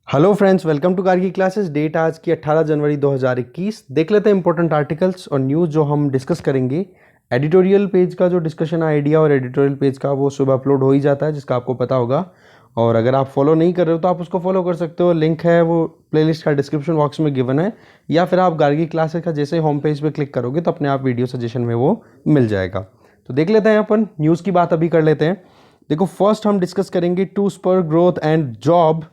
Hello friends, welcome to कारगी classes. Date आज की 18 जनवरी 2021। देख लेते हैं इंपॉर्टेंट आर्टिकल्स और न्यूज़ जो हम डिस्कस करेंगे। एडिटोरियल पेज का जो डिस्कशन आइडिया और एडिटोरियल पेज का वो सुबह अपलोड हो ही जाता है, जिसका आपको पता होगा। और अगर आप फॉलो नहीं कर रहे हो तो आप उसको फॉलो कर सकते हो। लिंक है वो प्लेलिस्ट का डिस्क्रिप्शन बॉक्स में गिवन है, या फिर आप गार्गी क्लासेस का जैसे होम पेज पे क्लिक करोगे तो अपने आप वीडियो सजेशन में वो मिल जाएगा। तो देख लेते हैं, अपन न्यूज़ की बात अभी कर लेते हैं। देखो, फर्स्ट हम डिस्कस करेंगे to spur growth and job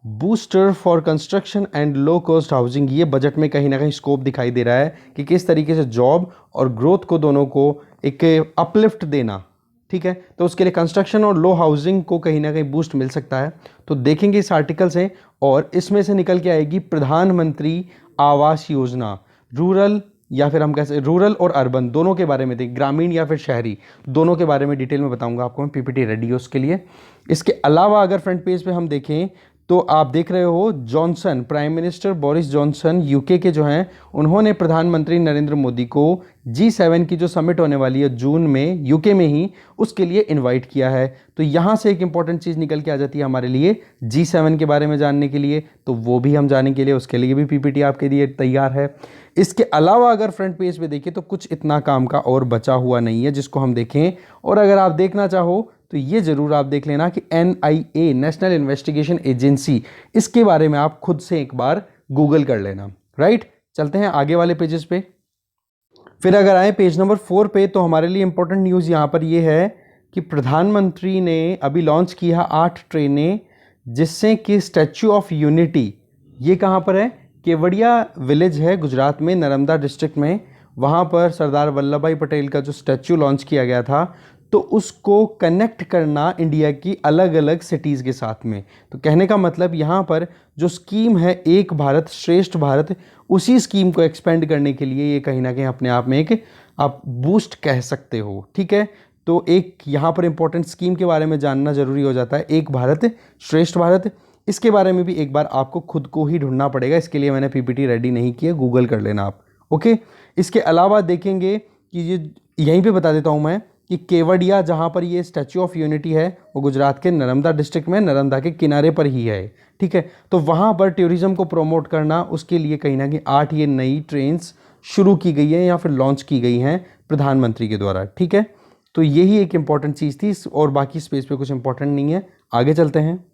booster for construction and low cost housing. ये बजट में कहीं ना कहीं स्कोप दिखाई दे रहा है कि किस तरीके से जॉब और ग्रोथ को दोनों को एक अपलिफ्ट देना, ठीक है। तो उसके लिए कंस्ट्रक्शन और लो हाउसिंग को कहीं ना कहीं बूस्ट मिल सकता है। तो देखेंगे इस आर्टिकल से, और इसमें से निकल के आएगी प्रधानमंत्री आवास योजना। रूरल या फिर हम कैसे रूरल और अर्बन दोनों के बारे में देखें, ग्रामीण या फिर शहरी, दोनों के बारे में डिटेल में बताऊंगा आपको। मैं पीपीटी रेडी है उसके लिए। इसके अलावा अगर फ्रंट पेज पे हम देखें तो आप देख रहे हो Johnson, prime minister Boris Johnson UK के जो हैं, उन्होंने प्रधानमंत्री नरेंद्र मोदी को G7 की जो समिट होने वाली है जून में यूके में ही, उसके लिए इनवाइट किया है। तो यहाँ से एक इंपॉर्टेंट चीज़ निकल के आ जाती है हमारे लिए G7 के बारे में जानने के लिए। तो वो भी हम जानने के लिए, उसके लिए भी पीपीटी आपके लिए तैयार है। इसके अलावा अगर फ्रंट पेज पे देखें तो कुछ इतना काम का और बचा हुआ नहीं है जिसको हम देखें। और अगर आप देखना चाहो तो ये जरूर आप देख लेना कि NIA, नेशनल इन्वेस्टिगेशन एजेंसी, इसके बारे में आप खुद से एक बार गूगल कर लेना। राइट, चलते हैं आगे वाले पेजेस पे। फिर अगर आए पेज नंबर 4 पे तो हमारे लिए इंपॉर्टेंट न्यूज़ यहाँ पर ये है कि प्रधानमंत्री ने अभी लॉन्च किया 8 ट्रेनें, जिससे कि स्टैच्यू ऑफ यूनिटी, ये कहाँ पर है, केवड़िया विलेज है गुजरात में, नर्मदा डिस्ट्रिक्ट में। वहाँ पर सरदार वल्लभ भाई पटेल का जो स्टैच्यू लॉन्च किया गया था, तो उसको कनेक्ट करना इंडिया की अलग अलग सिटीज़ के साथ में। तो कहने का मतलब यहाँ पर जो स्कीम है एक भारत श्रेष्ठ भारत, उसी स्कीम को एक्सपेंड करने के लिए ये कहीं ना कहीं अपने आप में एक आप बूस्ट कह सकते हो, ठीक है। तो एक यहाँ पर इंपॉर्टेंट स्कीम के बारे में जानना जरूरी हो जाता है, एक भारत श्रेष्ठ भारत। इसके बारे में भी एक बार आपको खुद को ही ढूंढना पड़ेगा, इसके लिए मैंने पीपीटी रेडी नहीं किया, गूगल कर लेना आप। ओके, इसके अलावा देखेंगे कि ये यहीं पे बता देता हूँ मैं कि केवड़िया, जहाँ पर ये स्टैच्यू ऑफ यूनिटी है, वो गुजरात के नर्मदा डिस्ट्रिक्ट में, नर्मदा के किनारे पर ही है, ठीक है। तो वहाँ पर टूरिज्म को प्रमोट करना, उसके लिए कहीं ना कहीं 8 ये नई ट्रेन्स शुरू की गई हैं या फिर लॉन्च की गई हैं प्रधानमंत्री के द्वारा, ठीक है। तो यही एक इंपॉर्टेंट चीज़ थी, और बाकी स्पेस पे कुछ इंपॉर्टेंट नहीं है। आगे चलते हैं।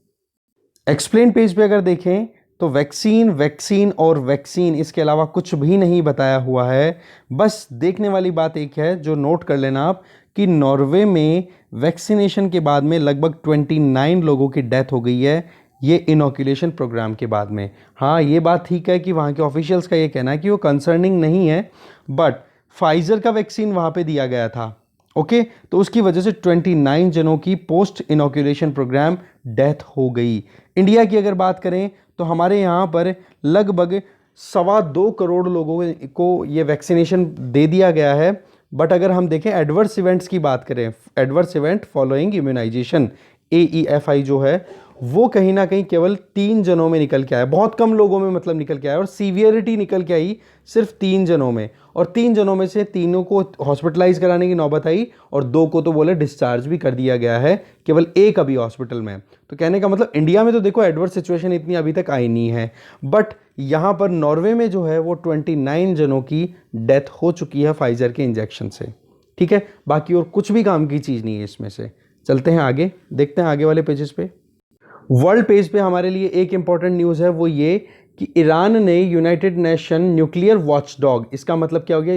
एक्सप्लेन पेज पे अगर देखें तो वैक्सीन वैक्सीन और वैक्सीन, इसके अलावा कुछ भी नहीं बताया हुआ है। बस देखने वाली बात एक है जो नोट कर लेना आप, कि नॉर्वे में वैक्सीनेशन के बाद में लगभग 29 लोगों की डेथ हो गई है, ये इनोकुलेशन प्रोग्राम के बाद में। हाँ, ये बात ठीक है कि वहाँ के ऑफिशियल्स का ये कहना है कि वो कंसर्निंग नहीं है, बट फाइजर का वैक्सीन वहाँ पे दिया गया था, ओके। तो उसकी वजह से 29 जनों की पोस्ट इनोकुलेशन प्रोग्राम डेथ हो गई। इंडिया की अगर बात करें तो हमारे यहाँ पर लगभग 2.25 करोड़ लोगों को ये वैक्सीनेशन दे दिया गया है। बट अगर हम देखें एडवर्स इवेंट्स की बात करें, adverse event following immunization, AEFI जो है, वो कहीं ना कहीं केवल 3 जनों में निकल के आया, बहुत कम लोगों में मतलब निकल के आया। और सीवियरिटी निकल के आई सिर्फ 3 जनों में, और 3 जनों में से 3 को हॉस्पिटलाइज कराने की नौबत आई, और 2 को तो बोले डिस्चार्ज भी कर दिया गया है, केवल 1 अभी हॉस्पिटल में। तो कहने का मतलब इंडिया में तो देखो एडवर्स सिचुएशन इतनी अभी तक आई नहीं है, बट यहाँ पर नॉर्वे में जो है वो 29 जनों की डेथ हो चुकी है फाइजर के इंजेक्शन से, ठीक है। बाकी और कुछ भी काम की चीज़ नहीं है इसमें से। चलते हैं आगे, देखते हैं आगे वाले पेजेस पे। वर्ल्ड पेज पे हमारे लिए एक इंपॉर्टेंट न्यूज़ है, वो ये कि ईरान ने यूनाइटेड नेशन न्यूक्लियर वॉचडॉग, इसका मतलब क्या हो गया,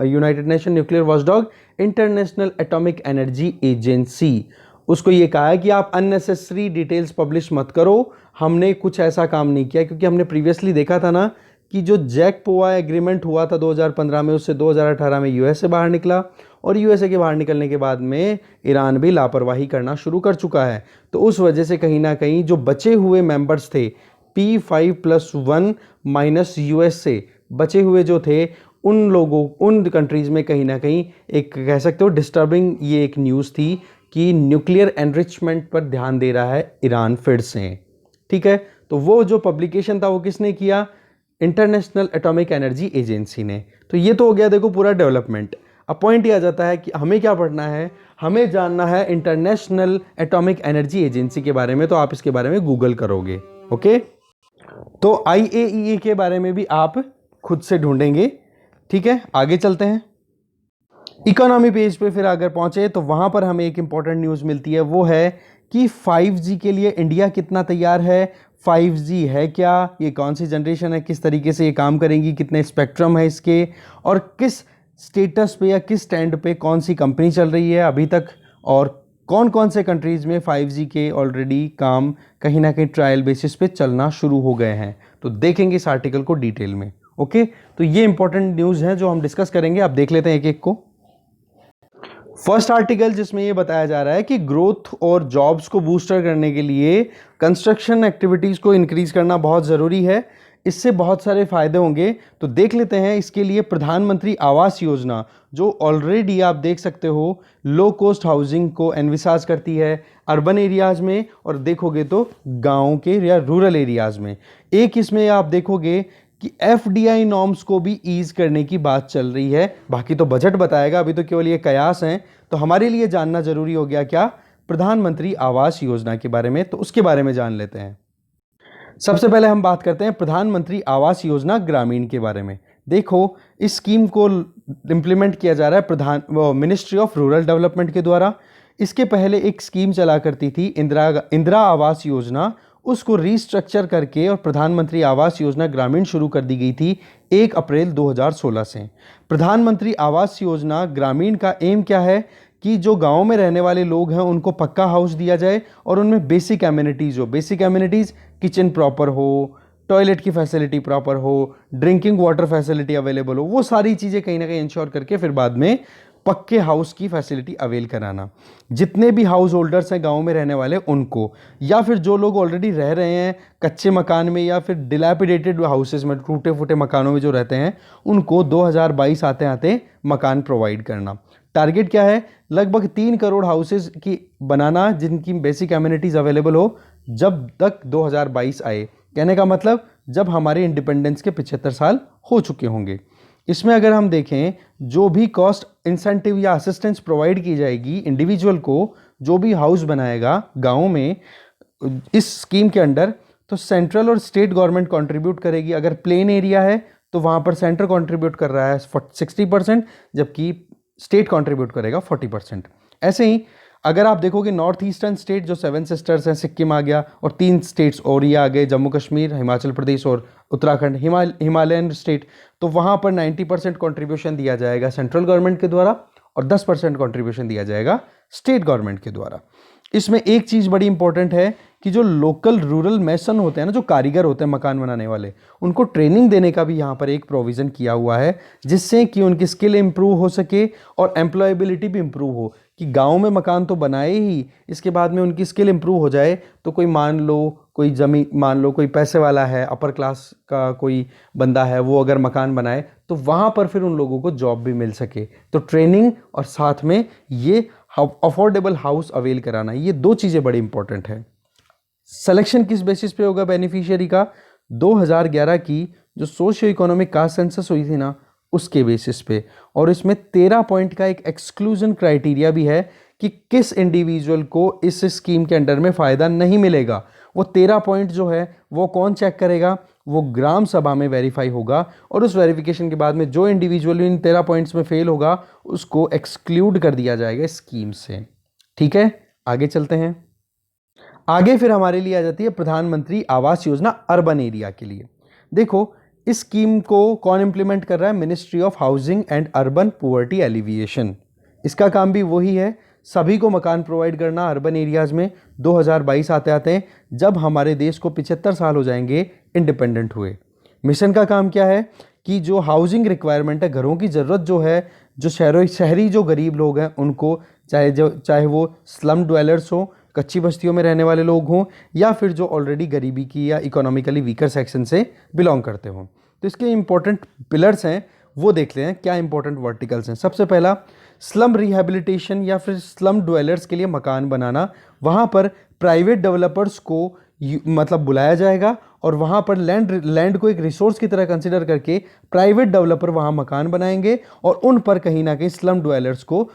United nation nuclear watchdog, international atomic energy agency, उसको ये कहा है कि आप अननेसेसरी डिटेल्स पब्लिश मत करो। हमने कुछ ऐसा काम नहीं किया, क्योंकि हमने प्रीवियसली देखा था ना कि जो जैक पोआ एग्रीमेंट हुआ था 2015 में, उससे 2018 में यूएस से बाहर निकला, और यूएसए के बाहर निकलने के बाद में ईरान भी लापरवाही करना शुरू कर चुका है। तो उस वजह से कहीं ना कहीं जो बचे हुए मेंबर्स थे, P5+1 माइनस यूएस से बचे हुए जो थे, उन लोगों, उन कंट्रीज़ में कहीं ना कहीं एक कह सकते हो डिस्टर्बिंग ये एक न्यूज़ थी कि न्यूक्लियर एनरिचमेंट पर ध्यान दे रहा है ईरान फिर से, ठीक है। तो वो जो पब्लिकेशन था वो किसने किया, इंटरनेशनल एटॉमिक एनर्जी एजेंसी ने। तो ये तो हो गया देखो पूरा डेवलपमेंट। अब पॉइंट ये आ जाता है कि हमें क्या पढ़ना है, हमें जानना है इंटरनेशनल एटॉमिक एनर्जी एजेंसी के बारे में। तो आप इसके बारे में गूगल करोगे, ओके। तो IAEA के बारे में भी आप खुद से ढूंढेंगे। ठीक है, आगे चलते हैं। इकोनॉमी पेज पे फिर अगर पहुंचे तो वहां पर हमें एक इंपॉर्टेंट न्यूज़ मिलती है, वो है कि 5G के लिए इंडिया कितना तैयार है। 5G है क्या, ये कौन सी जनरेशन है, किस तरीके से ये काम करेगी, कितने स्पेक्ट्रम है इसके, और किस स्टेटस पे या किस स्टैंड पे कौन सी कंपनी चल रही है अभी तक, और कौन कौन से कंट्रीज़ में 5G के ऑलरेडी काम कहीं ना कहीं ट्रायल बेसिस पे चलना शुरू हो गए हैं। तो देखेंगे इस आर्टिकल को डिटेल में। ओके, तो ये इंपॉर्टेंट न्यूज़ है जो हम डिस्कस करेंगे। आप देख लेते हैं एक एक को। फर्स्ट आर्टिकल जिसमें ये बताया जा रहा है कि ग्रोथ और जॉब्स को बूस्टर करने के लिए कंस्ट्रक्शन एक्टिविटीज़ को इंक्रीज करना बहुत ज़रूरी है। इससे बहुत सारे फायदे होंगे, तो देख लेते हैं। इसके लिए प्रधानमंत्री आवास योजना, जो ऑलरेडी आप देख सकते हो लो कॉस्ट हाउसिंग को एनविसाज करती है अर्बन एरियाज़ में, और देखोगे तो गाँव के या रूरल एरियाज़ में। एक इसमें आप देखोगे कि FDI नॉर्म्स को भी ईज करने की बात चल रही है। बाकी तो बजट बताएगा, अभी तो केवल ये कयास हैं। तो हमारे लिए जानना जरूरी हो गया क्या, प्रधानमंत्री आवास योजना के बारे में। तो उसके बारे में जान लेते हैं। सबसे पहले हम बात करते हैं प्रधानमंत्री आवास योजना ग्रामीण के बारे में। देखो, इस स्कीम को इम्प्लीमेंट किया जा रहा है मिनिस्ट्री ऑफ रूरल डेवलपमेंट के द्वारा। इसके पहले एक स्कीम चला करती थी इंदिरा आवास योजना, उसको रीस्ट्रक्चर करके और प्रधानमंत्री आवास योजना ग्रामीण शुरू कर दी गई थी 1 अप्रैल 2016 से। प्रधानमंत्री आवास योजना ग्रामीण का एम क्या है कि जो गांव में रहने वाले लोग हैं उनको पक्का हाउस दिया जाए, और उनमें बेसिक एमिनिटीज़ हो। बेसिक एमिनिटीज़, किचन प्रॉपर हो, टॉयलेट की फैसिलिटी प्रॉपर हो, ड्रिंकिंग वाटर फैसिलिटी अवेलेबल हो, वो सारी चीज़ें कहीं ना कहीं इंश्योर करके फिर बाद में पक्के हाउस की फैसिलिटी अवेल कराना। जितने भी हाउस होल्डर्स हैं गांव में रहने वाले उनको, या फिर जो लोग ऑलरेडी रह रहे हैं कच्चे मकान में या फिर डिलैपिडेटेड हाउसेस में, टूटे फूटे मकानों में जो रहते हैं, उनको 2022 आते आते मकान प्रोवाइड करना। टारगेट क्या है, लगभग 3 करोड़ हाउसेस की बनाना जिनकी बेसिक एमिनिटीज़ अवेलेबल हो जब तक 2022 आए। कहने का मतलब जब हमारे इंडिपेंडेंस के 75 साल हो चुके होंगे। इसमें अगर हम देखें, जो भी कॉस्ट इंसेंटिव या असिस्टेंस प्रोवाइड की जाएगी इंडिविजुअल को, जो भी हाउस बनाएगा गाँव में इस स्कीम के अंडर, तो सेंट्रल और स्टेट गवर्नमेंट कंट्रीब्यूट करेगी। अगर प्लेन एरिया है तो वहाँ पर सेंटर कंट्रीब्यूट कर रहा है 60%, जबकि स्टेट कंट्रीब्यूट करेगा 40%। ऐसे ही अगर आप देखोगे नॉर्थ ईस्टर्न स्टेट जो 7 सिस्टर्स हैं, सिक्किम आ गया, और 3 स्टेट्स और ये आ गए, जम्मू कश्मीर, हिमाचल प्रदेश और उत्तराखंड, हिमालयन स्टेट, तो वहाँ पर 90% कॉन्ट्रीब्यूशन दिया जाएगा सेंट्रल गवर्नमेंट के द्वारा और 10% कॉन्ट्रीब्यूशन दिया जाएगा स्टेट गवर्नमेंट के द्वारा। इसमें एक चीज़ बड़ी इंपॉर्टेंट है कि जो लोकल रूरल मेसन होते हैं ना, जो कारीगर होते हैं मकान बनाने वाले, उनको ट्रेनिंग देने का भी यहाँ पर एक प्रोविज़न किया हुआ है, जिससे कि उनकी स्किल इंप्रूव हो सके और एम्प्लॉयबिलिटी भी इंप्रूव हो। कि गांव में मकान तो बनाए ही, इसके बाद में उनकी स्किल इंप्रूव हो जाए, तो कोई मान लो कोई पैसे वाला है, अपर क्लास का कोई बंदा है, वो अगर मकान बनाए तो वहाँ पर फिर उन लोगों को जॉब भी मिल सके। तो ट्रेनिंग और साथ में ये अफोर्डेबल हाउस अवेल कराना, ये 2 चीज़ें बड़ी इंपॉर्टेंट है। सिलेक्शन किस बेसिस पे होगा बेनिफिशियरी का, 2011 की जो सोशियो इकोनॉमिक कास्ट सेंसस हुई थी ना, उसके बेसिस पे। और इसमें 13 पॉइंट का एक एक्सक्लूजन क्राइटेरिया भी है कि किस इंडिविजुअल को इस स्कीम के अंडर में फ़ायदा नहीं मिलेगा। वो 13 पॉइंट जो है वो कौन चेक करेगा, वो ग्राम सभा में वेरीफाई होगा, और उस वेरिफिकेशन के बाद में जो इंडिविजुअल इन 13 पॉइंट्स में फेल होगा उसको एक्सक्लूड कर दिया जाएगा स्कीम से। ठीक है, आगे चलते हैं। आगे फिर हमारे लिए आ जाती है प्रधानमंत्री आवास योजना अर्बन एरिया के लिए। देखो, इस स्कीम को कौन इंप्लीमेंट कर रहा है, ministry of housing and urban poverty alleviation. इसका काम भी वही है, सभी को मकान प्रोवाइड करना अर्बन एरियाज़ में 2022 आते आते, जब हमारे देश को 75 साल हो जाएंगे इंडिपेंडेंट हुए। मिशन का काम क्या है कि जो हाउसिंग रिक्वायरमेंट है, घरों की ज़रूरत जो है, जो शहरी जो गरीब लोग हैं उनको, चाहे वो स्लम ड्वेलर्स हो, कच्ची बस्तियों में रहने वाले लोग हों, या फिर जो ऑलरेडी गरीबी की या इकोनॉमिकली वीकर सेक्शन से बिलोंग करते हों। तो इसके इंपॉर्टेंट पिलर्स हैं, वो देख लें क्या इंपॉर्टेंट वर्टिकल्स हैं। सबसे पहला, स्लम रिहैबिलिटेशन या फिर स्लम ड्वेलर्स के लिए मकान बनाना। वहाँ पर प्राइवेट डेवलपर्स को मतलब बुलाया जाएगा, और वहाँ पर लैंड को एक रिसोर्स की तरह कंसिडर करके प्राइवेट डेवलपर वहाँ मकान बनाएंगे, और उन पर कहीं ना कहीं स्लम ड्वेलर्स को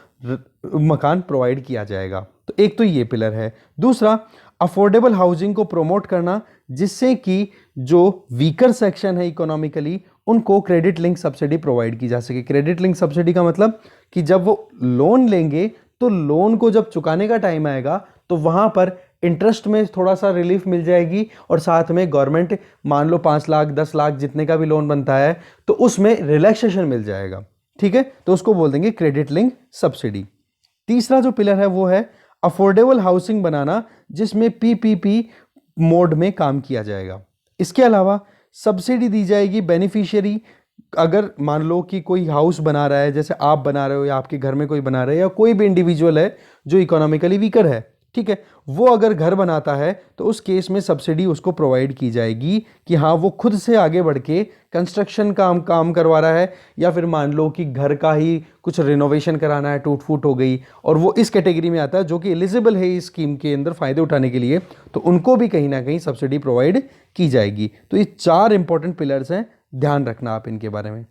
मकान प्रोवाइड किया जाएगा। तो एक तो ये पिलर है। दूसरा, अफोर्डेबल हाउसिंग को प्रमोट करना, जिससे कि जो वीकर सेक्शन है इकोनॉमिकली उनको क्रेडिट लिंक सब्सिडी प्रोवाइड की जा सके। क्रेडिट लिंक सब्सिडी का मतलब कि जब वो लोन लेंगे तो लोन को जब चुकाने का टाइम आएगा तो वहां पर इंटरेस्ट में थोड़ा सा रिलीफ मिल जाएगी और साथ में गवर्नमेंट मान लो 5 लाख 10 लाख जितने का भी लोन बनता है तो उसमें रिलैक्सेशन मिल जाएगा। ठीक है, तो उसको बोल देंगे क्रेडिट लिंक सब्सिडी। तीसरा जो पिलर है वो है अफोर्डेबल हाउसिंग बनाना, जिसमें पीपीपी मोड में काम किया जाएगा। इसके अलावा सब्सिडी दी जाएगी बेनिफिशियरी, अगर मान लो कि कोई हाउस बना रहा है, जैसे आप बना रहे हो या आपके घर में कोई बना रहा है या कोई भी इंडिविजुअल है जो इकोनॉमिकली वीकर है, ठीक है, वो अगर घर बनाता है तो उस केस में सब्सिडी उसको प्रोवाइड की जाएगी कि हाँ वो खुद से आगे बढ़ के कंस्ट्रक्शन काम करवा रहा है, या फिर मान लो कि घर का ही कुछ रिनोवेशन कराना है, टूट फूट हो गई और वो इस कैटेगरी में आता है जो कि एलिजिबल है इस स्कीम के अंदर फायदे उठाने के लिए, तो उनको भी कहीं ना कहीं सब्सिडी प्रोवाइड की जाएगी। तो ये 4 इंपॉर्टेंट पिलर्स हैं, ध्यान रखना आप इनके बारे में।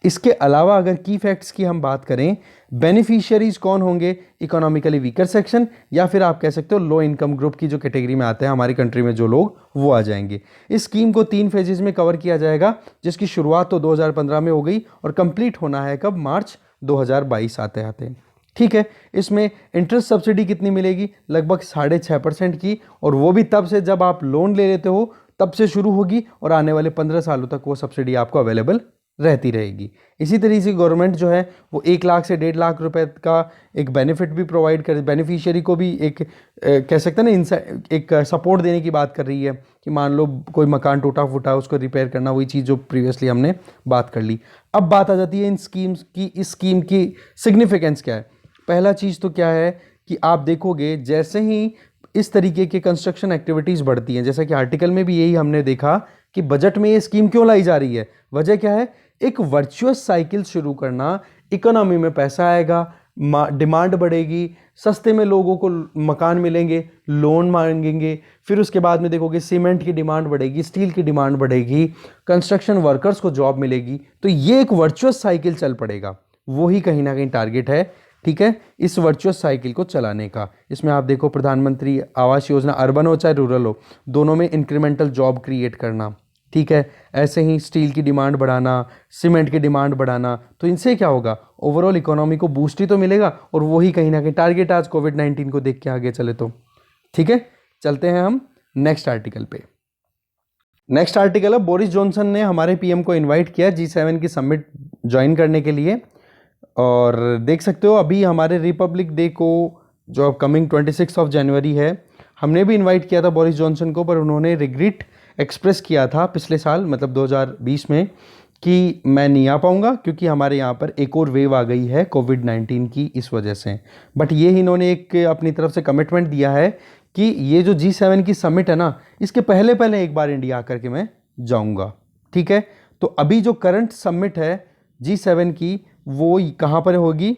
इसके अलावा अगर की फैक्ट्स की हम बात करें, बेनिफिशियरीज कौन होंगे, इकोनॉमिकली वीकर सेक्शन या फिर आप कह सकते हो लो इनकम ग्रुप की जो कैटेगरी में आते हैं हमारी कंट्री में जो लोग, वो आ जाएंगे। इस स्कीम को 3 फेजेस में कवर किया जाएगा, जिसकी शुरुआत तो 2015 में हो गई और कंप्लीट होना है कब, मार्च 2022 आते आते। ठीक है, इसमें इंटरेस्ट सब्सिडी कितनी मिलेगी, लगभग 6.5% की, और वो भी तब से जब आप लोन ले लेते हो तब से शुरू होगी और आने वाले 15 सालों तक वो सब्सिडी आपको अवेलेबल रहती रहेगी। इसी तरीके से गवर्नमेंट जो है वो 1 लाख से 1.5 लाख रुपए का एक बेनिफिट भी प्रोवाइड कर, बेनिफिशियरी को भी एक कह सकते हैं ना, एक सपोर्ट देने की बात कर रही है कि मान लो कोई मकान टूटा फूटा उसको रिपेयर करना, वही चीज़ जो प्रीवियसली हमने बात कर ली। अब बात आ जाती है इन स्कीम्स की, इस स्कीम की सिग्निफिकेंस क्या है। पहला चीज़ तो क्या है कि आप देखोगे जैसे ही इस तरीके के कंस्ट्रक्शन एक्टिविटीज़ बढ़ती हैं, जैसा कि आर्टिकल में भी यही हमने देखा कि बजट में ये स्कीम क्यों लाई जा रही है, वजह क्या है, एक वर्चुअस साइकिल शुरू करना, इकोनॉमी में पैसा आएगा, डिमांड बढ़ेगी, सस्ते में लोगों को मकान मिलेंगे, लोन मांगेंगे, फिर उसके बाद में देखोगे सीमेंट की डिमांड बढ़ेगी, स्टील की डिमांड बढ़ेगी, कंस्ट्रक्शन वर्कर्स को जॉब मिलेगी, तो ये एक वर्चुअस साइकिल चल पड़ेगा। वो ही कहीं ना कहीं टारगेट है, ठीक है, इस वर्चुअस साइकिल को चलाने का। इसमें आप देखो प्रधानमंत्री आवास योजना, अर्बन हो चाहे रूरल हो, दोनों में इंक्रीमेंटल जॉब क्रिएट करना, ठीक है, ऐसे ही स्टील की डिमांड बढ़ाना, सीमेंट की डिमांड बढ़ाना, तो इनसे क्या होगा, ओवरऑल इकोनॉमी को बूस्ट ही तो मिलेगा, और वही कहीं ना कहीं टारगेट आज कोविड-19 को देख के आगे चले तो। ठीक है, चलते हैं हम नेक्स्ट आर्टिकल पे। नेक्स्ट आर्टिकल है, बोरिस जॉनसन ने हमारे पीएम को इन्वाइट किया G7 की समिट ज्वाइन करने के लिए, और देख सकते हो अभी हमारे रिपब्लिक डे को जो अपकमिंग 26 जनवरी है, हमने भी इनवाइट किया था बोरिस जॉनसन को, पर उन्होंने रिग्रेट एक्सप्रेस किया था पिछले साल मतलब 2020 में कि मैं नहीं आ पाऊंगा क्योंकि हमारे यहाँ पर एक और वेव आ गई है कोविड-19 की इस वजह से। बट ये इन्होंने एक अपनी तरफ से कमिटमेंट दिया है कि ये जो G7 की समिट है ना, इसके पहले पहले एक बार इंडिया आकर के मैं जाऊंगा। ठीक है, तो अभी जो करंट समिट है G7 की वो कहाँ पर होगी,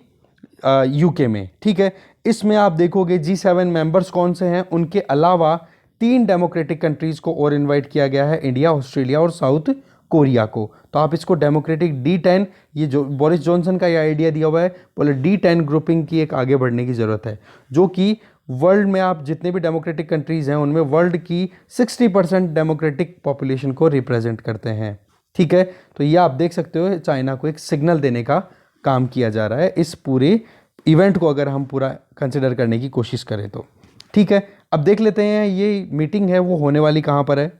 यूके में। ठीक है, इसमें आप देखोगे G7 मेंबर्स कौन से हैं, उनके अलावा 3 डेमोक्रेटिक कंट्रीज को और इनवाइट किया गया है, इंडिया, ऑस्ट्रेलिया और साउथ कोरिया को। तो आप इसको डेमोक्रेटिक D10, ये जो बोरिस जॉनसन का ये आइडिया दिया हुआ है, बोले D10 ग्रुपिंग की एक आगे बढ़ने की ज़रूरत है, जो कि वर्ल्ड में आप जितने भी डेमोक्रेटिक कंट्रीज़ हैं उनमें वर्ल्ड की 60% डेमोक्रेटिक पॉपुलेशन को रिप्रेजेंट करते हैं। ठीक है, तो ये आप देख सकते हो चाइना को एक सिग्नल देने का काम किया जा रहा है इस पूरे इवेंट को, अगर हम पूरा कंसिडर करने की कोशिश करें तो। ठीक है, अब देख लेते हैं ये मीटिंग है वो होने वाली कहाँ पर है।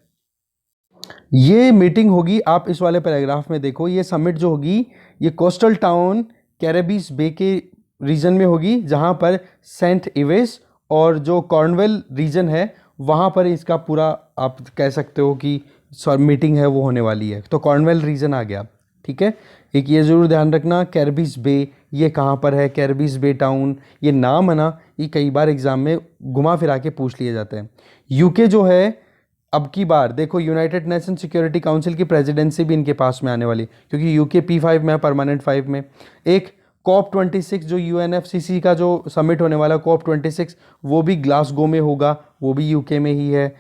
ये मीटिंग होगी, आप इस वाले पैराग्राफ में देखो, ये समिट जो होगी ये कोस्टल टाउन कैरेबिस बे के रीजन में होगी, जहाँ पर सेंट इवेस और जो कॉर्नवेल रीजन है वहाँ पर इसका पूरा आप कह सकते हो कि मीटिंग है वो होने वाली है। तो कॉर्नवेल रीजन आ गया। ठीक है, एक ये ज़रूर ध्यान रखना, कैरेबिस बे ये कहाँ पर है, कैरेबिस बे टाउन, ये नाम है ना, ये कई बार एग्जाम में घुमा फिरा के पूछ लिए जाते हैं। यूके जो है अब की बार देखो यूनाइटेड नेशन सिक्योरिटी काउंसिल की प्रेसिडेंसी भी इनके पास में आने वाली, क्योंकि यूके P5 में, परमानेंट 5 में। एक COP26 जो UNFCCC का जो समिट होने वाला COP26 वो भी ग्लासगो में होगा, वो भी यूके में ही है।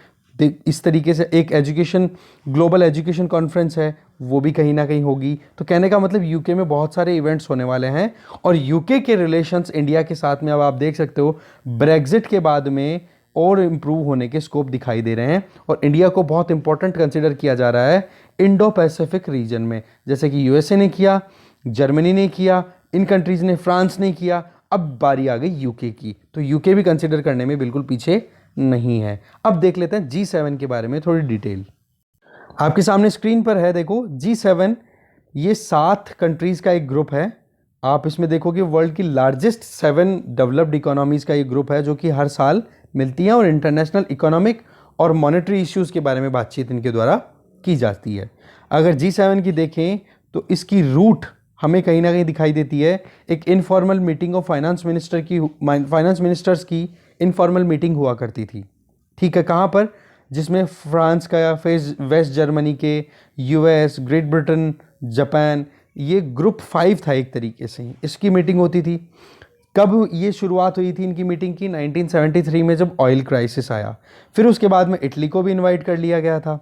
इस तरीके से एक एजुकेशन, ग्लोबल एजुकेशन कॉन्फ्रेंस है, वो भी कहीं ना कहीं होगी। तो कहने का मतलब यूके में बहुत सारे इवेंट्स होने वाले हैं, और यूके के रिलेशंस इंडिया के साथ में अब आप देख सकते हो ब्रेग्जिट के बाद में और इम्प्रूव होने के स्कोप दिखाई दे रहे हैं और इंडिया को बहुत इंपॉर्टेंट कंसिडर किया जा रहा है इंडो पैसिफिक रीजन में, जैसे कि यूएसए ने किया, जर्मनी ने किया, इन कंट्रीज ने, फ्रांस ने किया, अब बारी आ गई यूके की, तो यूके भी कंसिडर करने में बिल्कुल पीछे नहीं है। अब देख लेते हैं G7 के बारे में थोड़ी डिटेल। आपके सामने स्क्रीन पर है, देखो G7 ये 7 कंट्रीज का एक ग्रुप है। आप इसमें देखोगे वर्ल्ड की लार्जेस्ट 7 डेवलप्ड इकोनॉमीज का एक ग्रुप है जो कि हर साल मिलती हैं और इंटरनेशनल इकोनॉमिक और मॉनेटरी इश्यूज के बारे में बातचीत इनके द्वारा की जाती है। अगर G7 की देखें तो इसकी रूट हमें कहीं ना कहीं दिखाई देती है एक informal meeting of finance ministers की इनफॉर्मल मीटिंग हुआ करती थी, ठीक है, कहाँ पर, जिसमें फ्रांस का, फिर वेस्ट जर्मनी के, यूएस, ग्रेट ब्रिटेन, जापान, ये ग्रुप 5 था एक तरीके से, इसकी मीटिंग होती थी। कब ये शुरुआत हुई थी इनकी मीटिंग की? 1973 में, जब ऑयल क्राइसिस आया। फिर उसके बाद में इटली को भी इनवाइट कर लिया गया था,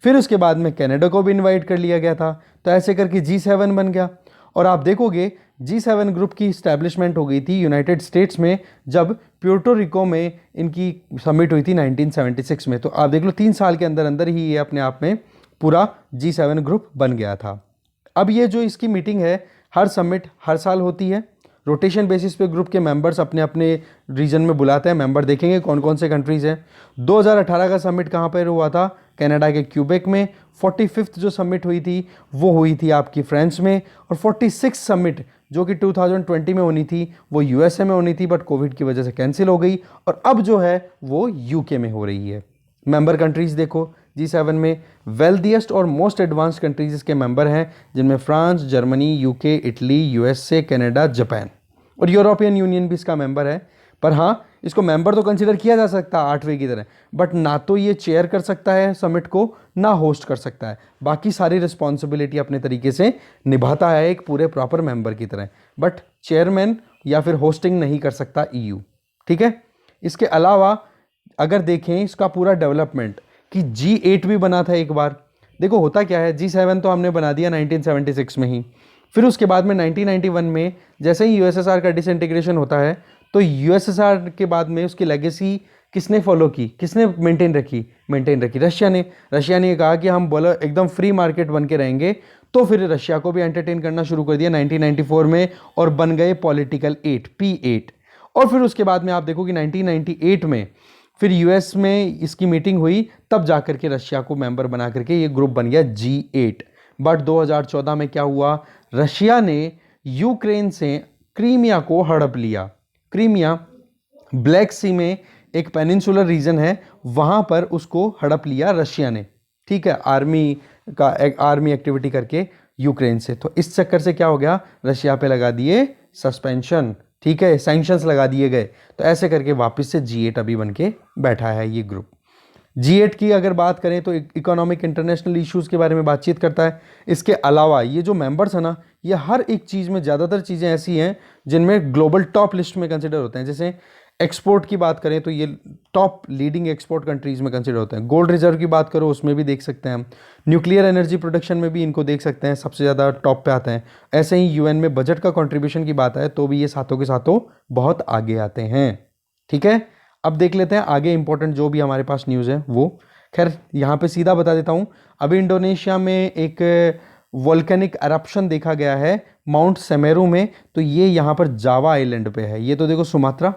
फिर उसके बाद में कनाडा को भी इनवाइट कर लिया गया था, तो ऐसे करके G7 बन गया। और आप देखोगे G7 ग्रुप की इस्टेब्लिशमेंट हो गई थी यूनाइटेड स्टेट्स में, जब प्यूर्टो रिको में इनकी समिट हुई थी 1976 में। तो आप देख लो 3 साल के अंदर अंदर ही ये अपने आप में पूरा G7 ग्रुप बन गया था। अब ये जो इसकी मीटिंग है, हर समिट हर साल होती है, रोटेशन बेसिस पे ग्रुप के मेंबर्स अपने अपने रीजन में बुलाते हैं। मेंबर देखेंगे कौन कौन से कंट्रीज़ हैं। 2018 का समिट कहाँ पर हुआ था? कनाडा के क्यूबेक में। 45th जो समिट हुई थी वो हुई थी आपकी फ्रांस में, और 46 समिट जो कि 2020 में होनी थी वो यूएसए में होनी थी, बट कोविड की वजह से कैंसिल हो गई, और अब जो है वो यूके में हो रही है। मेंबर कंट्रीज़ देखो G7 में वेल्दिएस्ट और मोस्ट एडवांस्ड कंट्रीज इसके मेंबर हैं, जिनमें France, Germany, UK, Italy, USA, Canada, Japan, और यूरोपियन यूनियन भी इसका मेंबर है। पर हाँ, इसको मेंबर तो कंसीडर किया जा सकता है 8वें की तरह, बट ना तो ये चेयर कर सकता है समिट को, ना होस्ट कर सकता है। बाकी सारी रिस्पॉन्सिबिलिटी अपने तरीके से निभाता है एक पूरे प्रॉपर मेंबर की तरह, बट चेयरमैन या फिर होस्टिंग नहीं कर सकता EU, ठीक है। इसके अलावा अगर देखें इसका पूरा डेवलपमेंट कि G8 भी बना था एक बार। देखो होता क्या है, G7 तो हमने बना दिया 1976 में ही, फिर उसके बाद में 1991 में जैसे ही USSR का डिसइंटीग्रेशन होता है, तो USSR के बाद में उसकी लेगेसी किसने फॉलो की, किसने मेंटेन रखी? रशिया ने। रशिया ने कहा कि हम बोला एकदम फ्री मार्केट बन के रहेंगे, तो फिर रशिया को भी एंटरटेन करना शुरू कर दिया 1994 में, और बन गए पॉलिटिकल 8 P8। और फिर उसके बाद में आप देखो कि 1998 में फिर यूएस में इसकी मीटिंग हुई, तब जाकर के रशिया को मेंबर बना करके ये ग्रुप बन गया G8। बट 2014 में क्या हुआ, रशिया ने यूक्रेन से क्रीमिया को हड़प लिया। क्रीमिया ब्लैक सी में एक पेनिनसुलर रीजन है, वहां पर उसको हड़प लिया रशिया ने, ठीक है, आर्मी एक्टिविटी करके यूक्रेन से। तो इस चक्कर से क्या हो गया, रशिया पे लगा दिए सस्पेंशन, ठीक है, सैंक्शंस लगा दिए गए। तो ऐसे करके वापस से G8 अभी बन के बैठा है ये ग्रुप। G8 की अगर बात करें तो इकोनॉमिक इंटरनेशनल इश्यूज़ के बारे में बातचीत करता है। इसके अलावा ये जो मेंबर्स है ना, ये हर एक चीज़ में, ज़्यादातर चीज़ें ऐसी हैं जिनमें ग्लोबल टॉप लिस्ट में कंसिडर होते हैं। जैसे एक्सपोर्ट की बात करें तो ये टॉप लीडिंग एक्सपोर्ट कंट्रीज में कंसिडर होते हैं। गोल्ड रिजर्व की बात करो उसमें भी देख सकते हैं हम, न्यूक्लियर एनर्जी प्रोडक्शन में भी इनको देख सकते हैं, सबसे ज़्यादा टॉप पे आते हैं। ऐसे ही UN में बजट का कंट्रीब्यूशन की बात है तो भी ये साथों के साथों बहुत आगे आते हैं, ठीक है। अब देख लेते हैं आगे इंपॉर्टेंट जो भी हमारे पास न्यूज़ है वो। खैर यहाँ पे सीधा बता देता हूँ, अभी इंडोनेशिया में एक वोल्केनिक एरप्शन देखा गया है माउंट सेमेरू में, तो ये यहाँ पर जावा आइलैंड पे है। ये तो देखो सुमात्रा,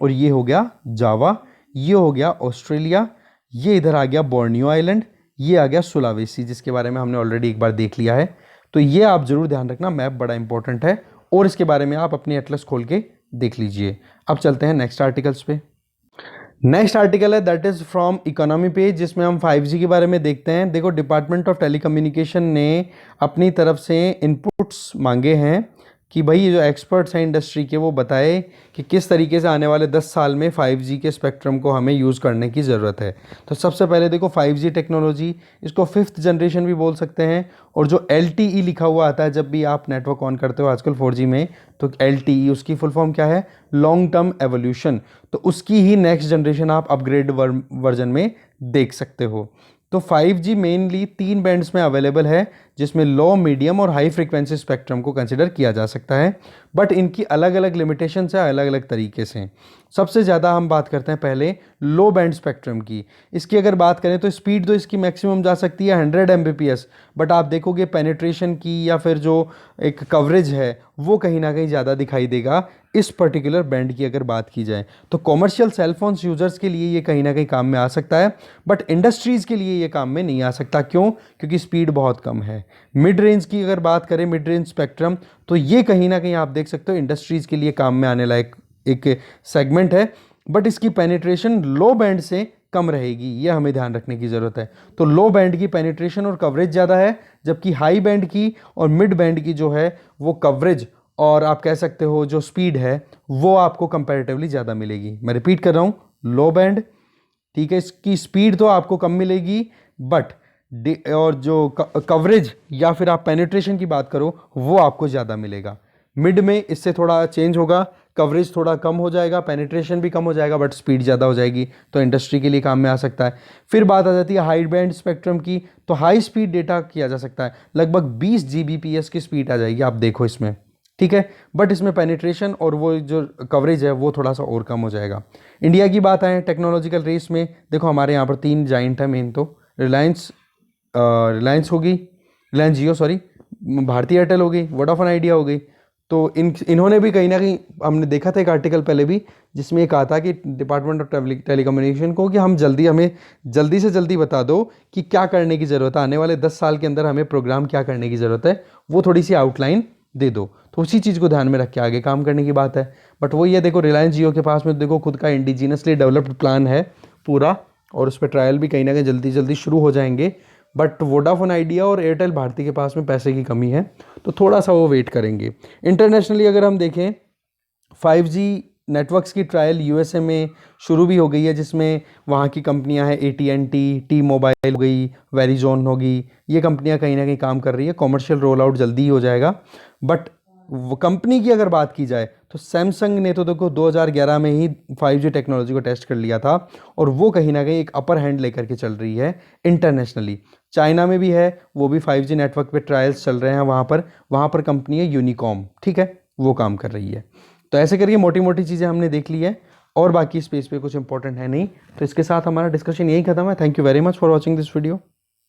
और ये हो गया जावा, ये हो गया ऑस्ट्रेलिया, ये इधर आ गया बोर्नियो आइलैंड, ये आ गया सुलावेसी, जिसके बारे में हमने ऑलरेडी एक बार देख लिया है। तो ये आप जरूर ध्यान रखना, मैप बड़ा इंपॉर्टेंट है, और इसके बारे में आप अपनी एटलस खोल के देख लीजिए। अब चलते हैं नेक्स्ट आर्टिकल्स पे। नेक्स्ट आर्टिकल है that is from economy page, जिसमें हम 5G के बारे में देखते हैं। देखो डिपार्टमेंट ऑफ टेलीकम्युनिकेशन ने अपनी तरफ से इनपुट्स मांगे हैं कि भाई ये जो एक्सपर्ट्स हैं इंडस्ट्री के वो बताए कि किस तरीके से आने वाले 10 साल में 5G के स्पेक्ट्रम को हमें यूज़ करने की ज़रूरत है। तो सबसे पहले देखो 5G टेक्नोलॉजी, इसको 5th जनरेशन भी बोल सकते हैं, और जो LTE लिखा हुआ आता है जब भी आप नेटवर्क ऑन करते हो आजकल 4G में, तो LTE उसकी फुल फॉर्म क्या है, लॉन्ग टर्म एवोल्यूशन। तो उसकी ही नेक्स्ट जनरेशन आप अपग्रेड वर्जन में देख सकते हो। तो 5G मेनली 3 बैंड्स में अवेलेबल है, जिसमें लो, मीडियम और हाई फ्रीक्वेंसी स्पेक्ट्रम को कंसिडर किया जा सकता है, बट इनकी अलग अलग लिमिटेशंस है अलग अलग तरीके से। सबसे ज़्यादा हम बात करते हैं पहले लो बैंड स्पेक्ट्रम की। इसकी अगर बात करें तो स्पीड तो इसकी मैक्सिमम जा सकती है 100 Mbps, बट आप देखोगे पेनिट्रेशन की या फिर जो एक कवरेज है वो कहीं ना कहीं ज़्यादा दिखाई देगा इस पर्टिकुलर बैंड की अगर बात की जाए। तो कॉमर्शियल सेलफोन्स यूज़र्स के लिए ये कहीं ना कहीं काम में आ सकता है, बट इंडस्ट्रीज़ के लिए ये काम में नहीं आ सकता। क्यों? क्योंकि स्पीड बहुत कम है। मिड रेंज की अगर बात करें, मिड रेंज स्पेक्ट्रम, तो ये कहीं ना कहीं आप देख सकते हो इंडस्ट्रीज़ के लिए काम में आने लायक एक सेगमेंट है, बट इसकी पेनिट्रेशन लो बैंड से कम रहेगी, ये हमें ध्यान रखने की ज़रूरत है। तो लो बैंड की पेनिट्रेशन और कवरेज ज़्यादा है, जबकि हाई बैंड की और मिड बैंड की जो है वो कवरेज और आप कह सकते हो जो स्पीड है वो आपको कंपैरेटिवली ज़्यादा मिलेगी। मैं रिपीट कर रहा हूँ, लो बैंड, ठीक है, इसकी स्पीड तो आपको कम मिलेगी, बट और जो कवरेज या फिर आप पेनिट्रेशन की बात करो वो आपको ज़्यादा मिलेगा। मिड में इससे थोड़ा चेंज होगा, कवरेज थोड़ा कम हो जाएगा, पेनिट्रेशन भी कम हो जाएगा, बट स्पीड ज़्यादा हो जाएगी, तो इंडस्ट्री के लिए काम में आ सकता है। फिर बात आ जाती है हाई बैंड स्पेक्ट्रम की, तो हाई स्पीड डेटा किया जा सकता है, लगभग 20 Gbps की स्पीड आ जाएगी, आप देखो इसमें, ठीक है, बट इसमें पेनिट्रेशन और वो जो कवरेज है वो थोड़ा सा और कम हो जाएगा। इंडिया की बात आए टेक्नोलॉजिकल रेस में, देखो हमारे यहाँ पर 3 जाइंट है मेन, तो रिलायंस होगी, रिलायंस जियो सॉरी, भारती एयरटेल हो गई, वोडाफोन आइडिया हो गई। तो इन्होंने भी कहीं ना कहीं, हमने देखा था एक आर्टिकल पहले भी जिसमें ये कहा था कि डिपार्टमेंट ऑफ टेलीकम्युनिकेशन को कि हमें जल्दी से जल्दी बता दो कि क्या करने की ज़रूरत है, आने वाले 10 साल के अंदर हमें प्रोग्राम क्या करने की ज़रूरत है, वो थोड़ी सी आउटलाइन दे दो। तो उसी चीज़ को ध्यान में रख के आगे काम करने की बात है। बट वो ये देखो, रिलायंस जियो के पास में देखो खुद का इंडिजिनसली डेवलप्ड प्लान है पूरा, और उस पर ट्रायल भी कहीं ना कहीं जल्दी जल्दी शुरू हो जाएंगे। बट वोडाफोन आइडिया और एयरटेल भारती के पास में पैसे की कमी है, तो थोड़ा सा वो वेट करेंगे। इंटरनेशनली अगर हम देखें, 5G नेटवर्क्स की ट्रायल यूएसए में शुरू भी हो गई है, जिसमें वहाँ की कंपनियां हैं AT&T, टी मोबाइल हो गई, वेरिजोन होगी, ये कंपनियां कहीं ना कहीं काम कर रही है। कॉमर्शियल रोल आउट जल्दी ही हो जाएगा। बट वो कंपनी की अगर बात की जाए तो सैमसंग ने तो देखो 2011 में ही 5G टेक्नोलॉजी को टेस्ट कर लिया था, और वो कहीं ना कहीं एक अपर हैंड लेकर के चल रही है इंटरनेशनली। चाइना में भी है, वो भी 5G नेटवर्क पे ट्रायल्स चल रहे हैं, वहाँ पर कंपनी है यूनिकॉम, ठीक है, वो काम कर रही है। तो ऐसे करके मोटी मोटी चीज़ें हमने देख ली है, और बाकी स्पेस पे कुछ इंपॉर्टेंट है नहीं। तो इसके साथ हमारा डिस्कशन यही खत्म है। Thank you very much for watching this video.